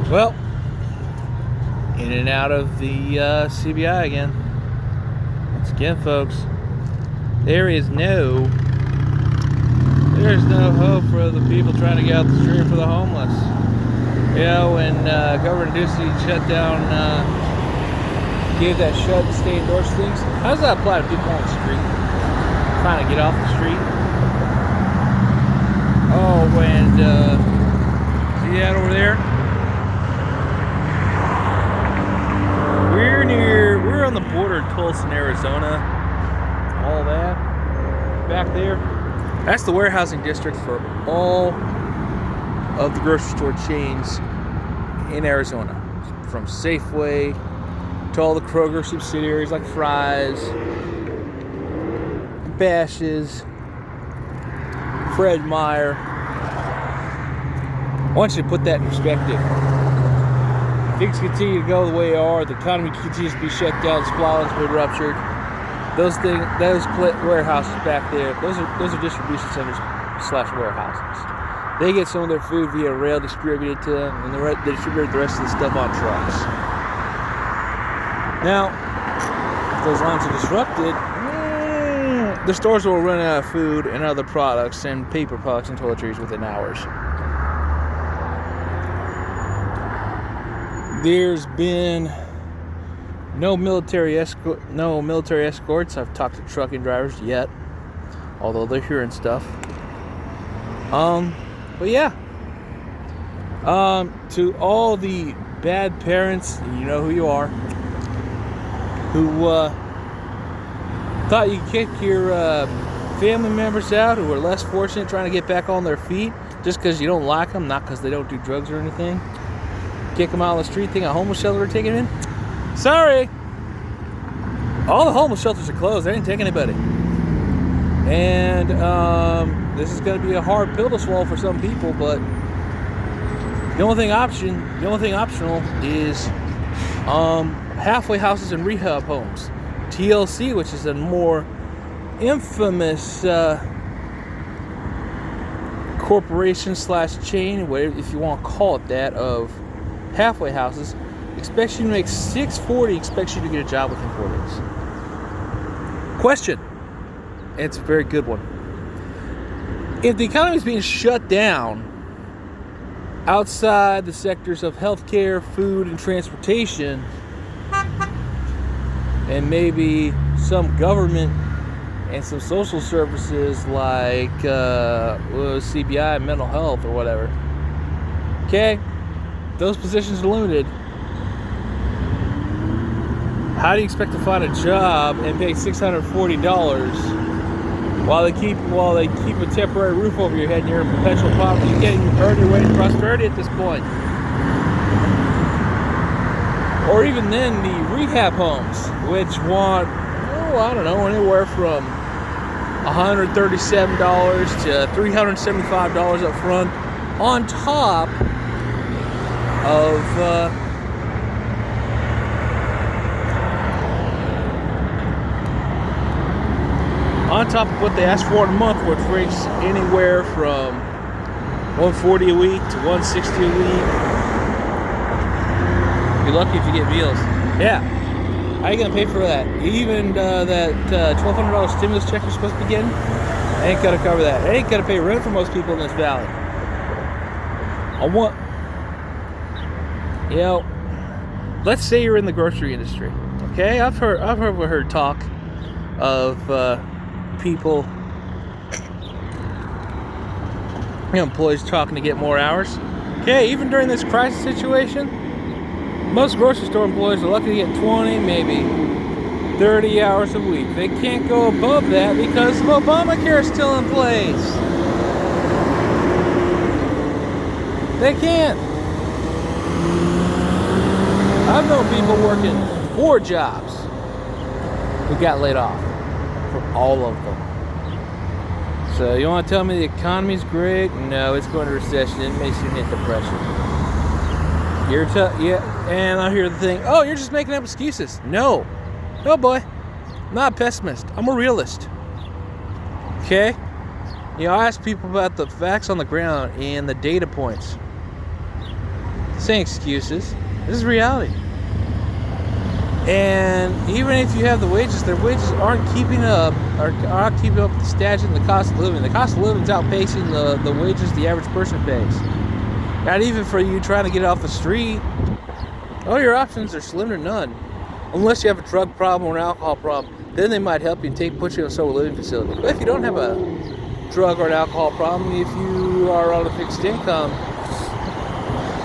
Well, in and out of the CBI again. Once again, folks, there's no hope for the people trying to get out the street, for the homeless. You know, when Governor Ducey shut down, gave that shut and stay indoors things, how does that apply to people on the street trying to get off the street? Oh, and see that over there? We're on the border of Tolseol, Arizona. All that back there. That's the warehousing district for all of the grocery store chains in Arizona. From Safeway to all the Kroger subsidiaries like Fry's, Bash's, Fred Meyer. I want you to put that in perspective. Things continue to go the way they are. The economy continues to be shut down. Supply lines have been ruptured. Those warehouses back there, those are distribution centers / warehouses. They get some of their food via rail distributed to them, and they distribute the rest of the stuff on trucks. Now, if those lines are disrupted, the stores will run out of food and other products and paper products and toiletries within hours. There's been no military escorts. I've talked to trucking drivers yet, although they're hearing stuff. But yeah. To all the bad parents, you know who you are, who thought you could kick your family members out who are less fortunate trying to get back on their feet just because you don't like them, not because they don't do drugs or anything. Kick them out on the street, think a homeless shelter would take them in? Sorry. All the homeless shelters are closed. They didn't take anybody. And this is going to be a hard pill to swallow for some people, but the only thing optional is halfway houses and rehab homes. TLC, which is a more infamous corporation / chain, if you want to call it that, of halfway houses, expects you to make $640, expects you to get a job within 4 days. Question. It's a very good one. If the economy is being shut down outside the sectors of healthcare, food, and transportation, and maybe some government and some social services like CBI, mental health, or whatever, okay, those positions are limited. How do you expect to find a job and pay $640 while they keep a temporary roof over your head and you're in perpetual poverty? You can't even earn your way to prosperity at this point. Or even then, the rehab homes, which want, anywhere from $137 to $375 up front, on top of what they ask for in a month, which ranges anywhere from $140 a week to $160 a week. You're lucky if you get meals. Yeah. How are you going to pay for that? Even that $1,200 stimulus check you're supposed to be getting ain't going to cover that. It ain't going to pay rent for most people in this valley. Let's say you're in the grocery industry. Okay, I've heard talk of people, employees talking to get more hours. Okay, even during this crisis situation, most grocery store employees are lucky to get 20, maybe 30 hours a week. They can't go above that because Obamacare is still in place. They can't. I've known people working 4 jobs who got laid off for all of them. So you want to tell me the economy's great? No, it's going to recession. It may soon hit depression. And I hear the thing, oh, you're just making up excuses. No, boy, I'm not a pessimist. I'm a realist. Okay? I ask people about the facts on the ground and the data points. This ain't excuses. This is reality. And even if you have the wages, their wages aren't keeping up, or aren't keeping up with the status and the cost of living. The cost of living is outpacing the wages the average person pays. Not even for you trying to get off the street. All your options are slim to none. Unless you have a drug problem or an alcohol problem. Then they might help you and put you in a sober living facility. But if you don't have a drug or an alcohol problem, if you are on a fixed income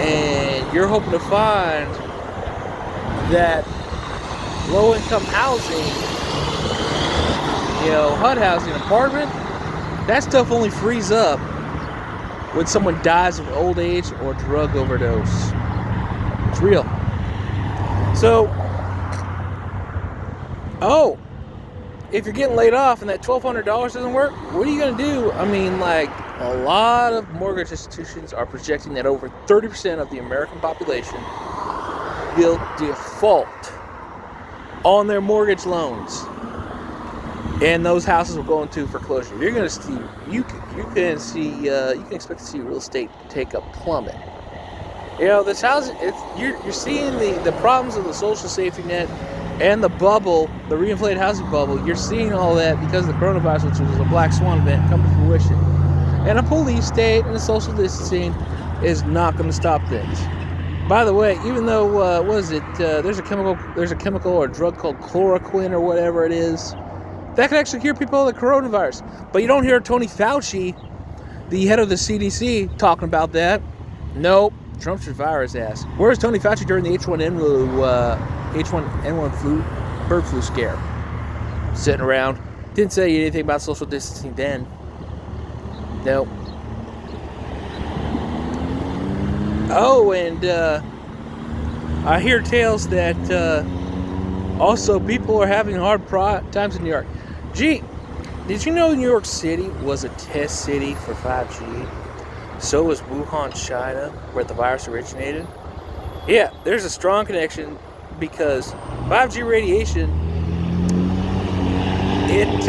and you're hoping to find that low-income housing, HUD housing, apartment, that stuff only frees up when someone dies of old age or drug overdose. It's real. So, if you're getting laid off and that $1,200 doesn't work, what are you going to do? I mean, like, a lot of mortgage institutions are projecting that over 30% of the American population will default on their mortgage loans, and those houses will go into foreclosure. You're going to see, you can expect to see real estate take a plummet. This housing, you're seeing the problems of the social safety net and the bubble, the reinflated housing bubble. You're seeing all that because of the coronavirus, which was a black swan event, come to fruition. And a police state and a social distancing is not going to stop things. By the way, even though there's a chemical or a drug called chloroquine or whatever it is that can actually cure people of the coronavirus. But you don't hear Tony Fauci, the head of the CDC, talking about that. Nope, Trump should fire his ass. Where's Tony Fauci during the H1N1 bird flu scare? Sitting around, didn't say anything about social distancing then. Nope. Oh, and I hear tales that also people are having hard times in New York. Gee, did you know New York City was a test city for 5G? So was Wuhan, China, where the virus originated. Yeah, there's a strong connection because 5G radiation, it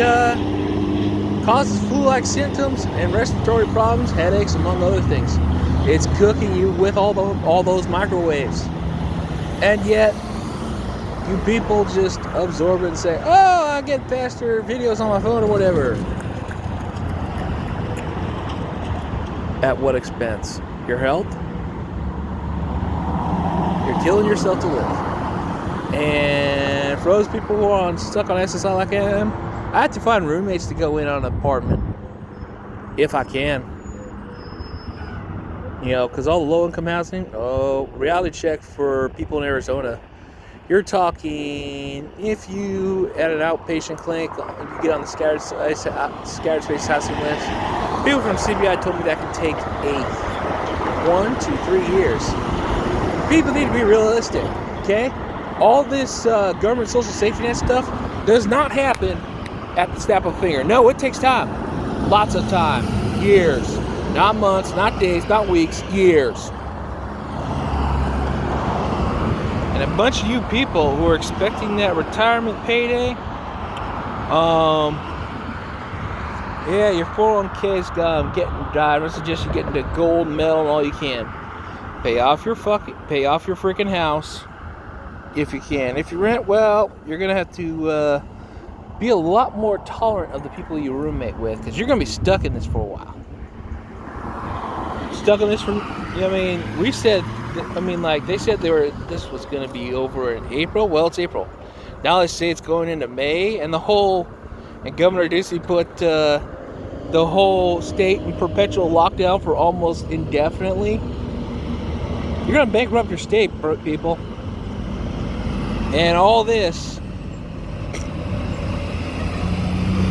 causes flu-like symptoms and respiratory problems, headaches, among other things. It's cooking you with all those microwaves. And yet, you people just absorb it and say, oh, I get faster videos on my phone or whatever. At what expense? Your health? You're killing yourself to live. And for those people who are stuck on SSI like I am, I have to find roommates to go in on an apartment. If I can. Because all the low-income housing, reality check for people in Arizona, you're talking, if you, at an outpatient clinic, you get on the scattered space housing list, people from CBI told me that can take 1 to 3 years. People need to be realistic, okay? All this government social safety net stuff does not happen at the snap of a finger. No, it takes time. Lots of time. Years. Not months, not days, not weeks, years. And a bunch of you people who are expecting that retirement payday, your 401k's died. I suggest you get into gold, medal, and all you can. Pay off your freaking house if you can. If you rent, well, you're gonna have to be a lot more tolerant of the people you roommate with, because you're gonna be stuck in this for a while. Stuck in this for, they said this was going to be over in April. Well, it's April. Now they say it's going into May, and Governor Ducey put the whole state in perpetual lockdown for almost indefinitely. You're going to bankrupt your state, people. And all this,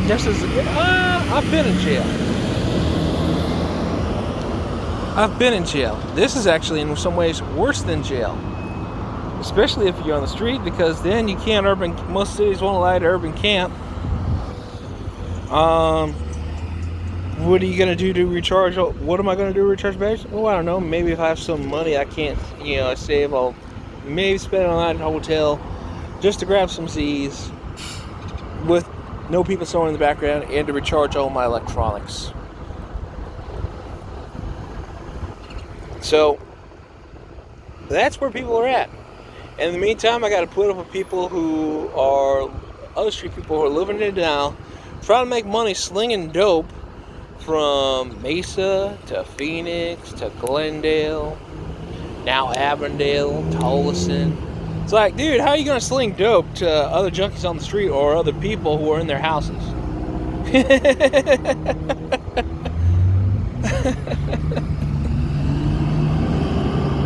just as, I've been in jail. This is actually in some ways worse than jail. Especially if you're on the street, because then you can't most cities won't allow you to urban camp. What are you going to do to recharge? What am I going to do to recharge batteries? Oh, I don't know. Maybe if I have some money I can't, save, I'll maybe spend it on a night at a hotel just to grab some Z's with no people snoring in the background and to recharge all my electronics. So, That's where people are at. And in the meantime, I got to put up with people who are other street people who are living it down, trying to make money slinging dope from Mesa to Phoenix to Glendale, now Avondale, Tolleson. It's like, dude, how are you going to sling dope to other junkies on the street or other people who are in their houses?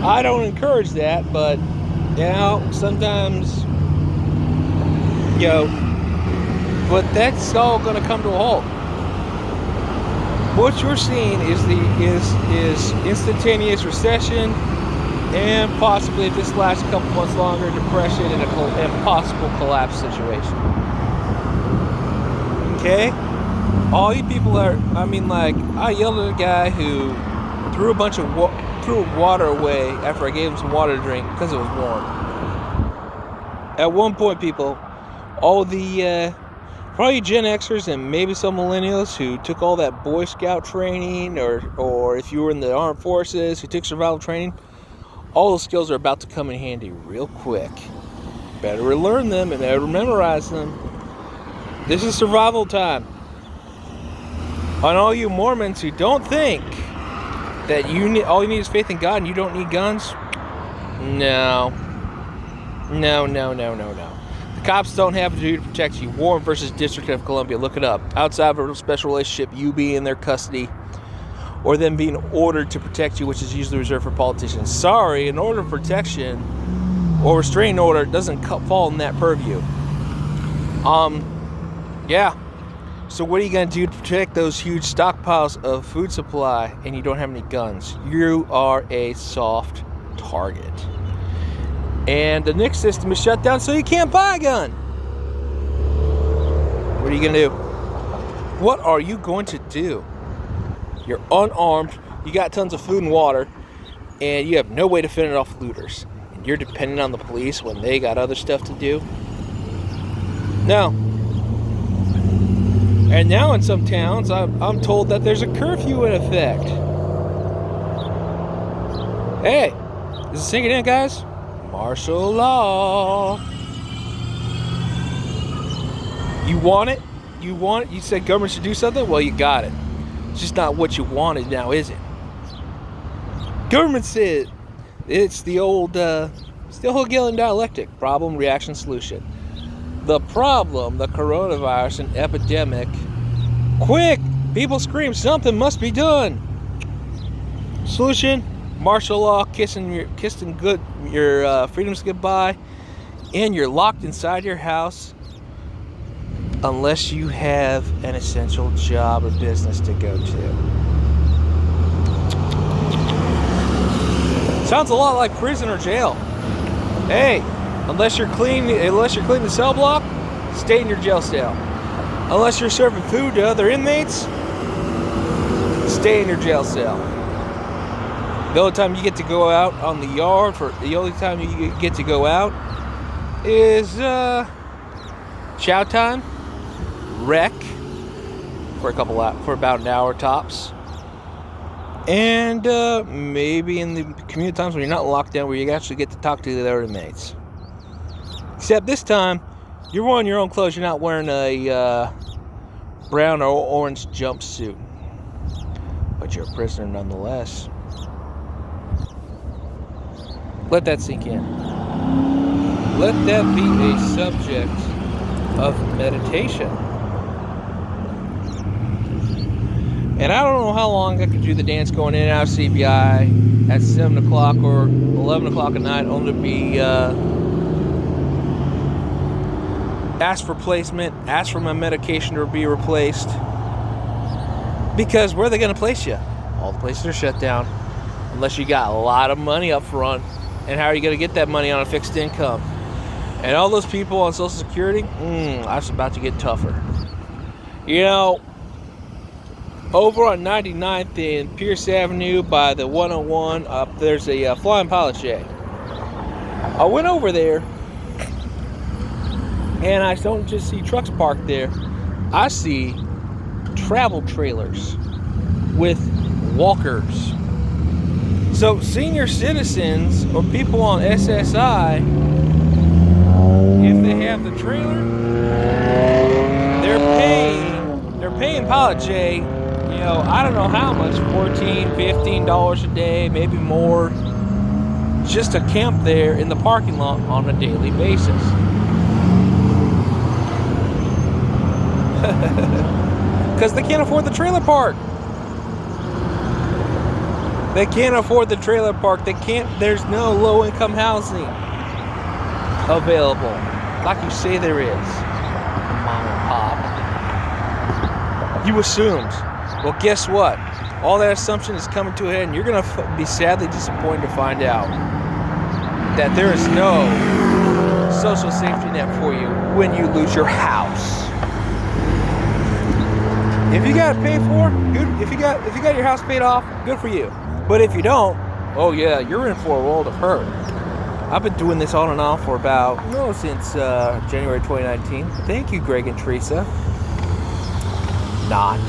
I don't encourage that, but, sometimes, but that's all going to come to a halt. What you're seeing is instantaneous recession, and possibly, if this lasts a couple months longer, depression and a possible collapse situation. Okay? All you people I yelled at a guy who threw a bunch of water away after I gave him some water to drink because it was warm. At one point, people, probably Gen Xers and maybe some millennials who took all that Boy Scout training, or if you were in the armed forces who took survival training, all those skills are about to come in handy real quick. Better relearn them and better memorize them. This is survival time. On all you Mormons who don't think that all you need is faith in God and you don't need guns, no. The cops don't have a duty to protect you. Warren versus District of Columbia. Look it up. Outside of a special relationship, you being in their custody or them being ordered to protect you, which is usually reserved for politicians. Sorry, an order of protection or restraining order doesn't fall in that purview. Yeah. So what are you going to do to protect those huge stockpiles of food supply and you don't have any guns? You are a soft target. And the NICS system is shut down so you can't buy a gun. What are you going to do? What are you going to do? You're unarmed, you got tons of food and water, and you have no way to fend off looters. And you're dependent on the police when they got other stuff to do? No. And now in some towns, I'm told that there's a curfew in effect. Hey, is it sinking in, guys? Martial law. You want it? You said government should do something? Well, you got it. It's just not what you wanted now, is it? Government said it's the whole Hegelian dialectic. Problem, reaction, solution. The problem, the coronavirus, an epidemic. Quick! People scream, something must be done. Solution, martial law, kissing your freedoms goodbye, and you're locked inside your house unless you have an essential job or business to go to. Sounds a lot like prison or jail. Hey, unless you're cleaning the cell block, stay in your jail cell. Unless you're serving food to other inmates, stay in your jail cell. The only time you get to go out on the yard is chow time, rec for about an hour tops, and maybe in the community times when you're not locked down, where you actually get to talk to the other inmates. Except this time, you're wearing your own clothes. You're not wearing a brown or orange jumpsuit, but you're a prisoner nonetheless. Let that sink in. Let that be a subject of meditation. And I don't know how long I could do the dance going in and out of CBI at 7 o'clock or 11 o'clock at night, only to be asked for placement, asked for my medication to be replaced. Because where are they going to place you? All the places are shut down. Unless you got a lot of money up front. And how are you going to get that money on a fixed income? And all those people on Social Security, that's about to get tougher. Over on 99th and Pierce Avenue by the 101, there's a flying pilot shed. I went over there, and I don't just see trucks parked there. I see travel trailers with walkers So senior citizens or people on SSI, if they have the trailer, they're paying Pilot J, I don't know how much, $14, $15 a day, maybe more, just to camp there in the parking lot on a daily basis. Because they can't afford the trailer park. They can't afford the trailer park. There's no low-income housing available, like you say there is. Mom and pop. You assumed. Well, guess what? All that assumption is coming to a head, and you're going to be sadly disappointed to find out that there is no social safety net for you when you lose your house. If you got it paid for, good. If you got your house paid off, good for you. But if you don't, oh yeah, you're in for a world of hurt. I've been doing this on and off for since January 2019. Thank you, Greg and Teresa. Not.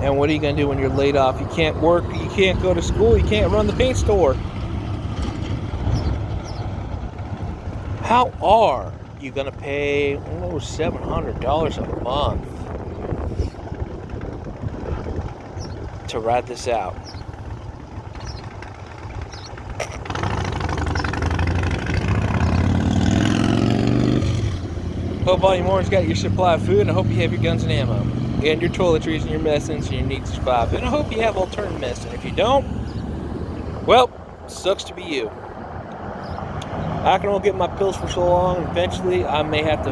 And what are you going to do when you're laid off? You can't work, you can't go to school, you can't run the paint store. How are you going to pay $700 a month to ride this out? Hope all you morons got your supply of food, and I hope you have your guns and ammo, and your toiletries and your medicines and your needs to survive. And I hope you have alternative medicine. If you don't, well, sucks to be you. I can only get my pills for so long, and eventually I may have to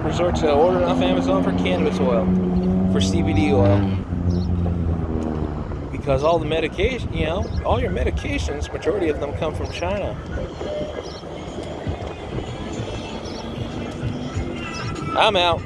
resort to ordering off Amazon for cannabis oil, for CBD oil. Because all the medication, all your medications, majority of them come from China. I'm out.